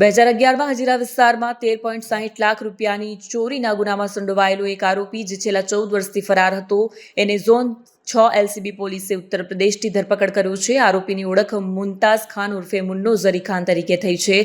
2011માં હજીરા વિસ્તારમાં 13.60 લાખ રૂપિયાની ચોરીના ગુનામાં સંડોવાયેલો એક આરોપી જે છેલ્લા 14 વર્ષથી ફરાર હતો એને ઝોન 6 એલસીબી પોલીસે ઉત્તર પ્રદેશથી ધરપકડ કર્યો છે. આરોપીની ઓળખ મુમતાઝ ખાન ઉર્ફે મુન્નો ઝરી ખાન તરીકે થઈ છે.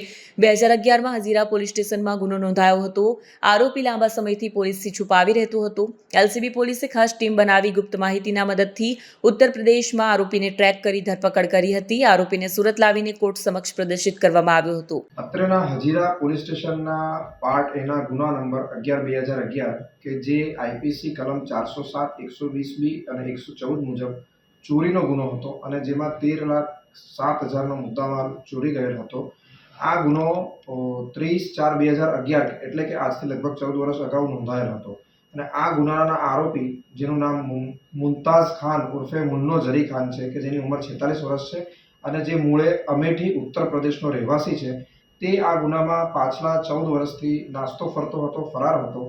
2011માં હજીરા પોલીસ સ્ટેશનમાં ગુનો નોંધાયો હતો. આરોપી લાંબા સમયથી પોલીસથી છુપાવી રહેતો હતો. એલસીબી પોલીસે ખાસ ટીમ બનાવી ગુપ્ત માહિતીના મદદથી ઉત્તર પ્રદેશમાં આરોપીને ટ્રેક કરી ધરપકડ કરી હતી. આરોપીને સુરત લાવીને કોર્ટ સમક્ષ પ્રદર્શિત કરવામાં આવ્યો હતો. અત્રેના હજીરા પોલીસ સ્ટેશનના પાર્ટ એના ગુના નંબર 11/2011 કે જે આઈપીસી કલમ 407, 120B અને 114 મુજબ ચોરીનો ગુનો હતો અને જેમાં 13,07,000નો મુદ્દામાલ ચોરી ગયેલ હતો. આ ગુનો 30/4/2011 એટલે કે આજથી લગભગ 14 વર્ષ અગાઉ નોંધાયેલ હતો અને આ ગુનાના આરોપી જેનું નામ મુમતાઝ ખાન ઉર્ફે મુન્નો ઝરી ખાન છે કે જેની ઉંમર 46 વર્ષ છે અને જે મૂળે અમેઠી ઉત્તર પ્રદેશનો રહેવાસી છે, તે આ ગુનામાં પાછલા 14 વર્ષથી નાસ્તો ફરતો હતો, ફરાર હતો.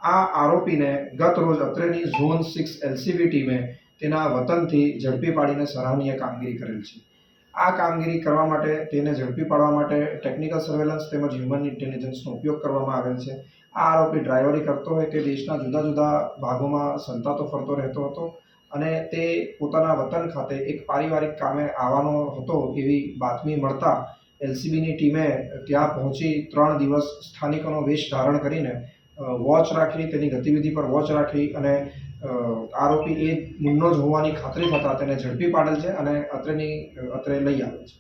આ આરોપીને ગત રોજ અત્રેની ઝોન 6 એલસીબી ટીમે તેના વતનથી ઝડપી પાડીને સરાહનીય કામગીરી કરેલ છે. આ કામગીરી કરવા માટે તેને ઝડપી પાડવા માટે ટેકનિકલ સર્વેલન્સ તેમજ હ્યુમન ઇન્ટેલિજન્સનો ઉપયોગ કરવામાં આવેલ છે. આ આરોપી ડ્રાઈવરી કરતો હોય તે દેશના જુદા જુદા ભાગોમાં સંતાતો ફરતો રહેતો હતો અને તે પોતાના વતન ખાતે એક પારિવારિક કામે આવવાનો હતો એવી બાતમી મળતા એલસીબીની ટીમે ત્યાં પહોંચી 3 દિવસ સ્થાનિકોનો વેશ ધારણ કરીને વોચ રાખી, તેની ગતિવિધિ પર વોચ રાખી અને આરોપી એ મુન્નો જ હોવાની ખાતરી થતાં તેને ઝડપી પાડેલ છે અને અત્રે લઈ આવેલ છે.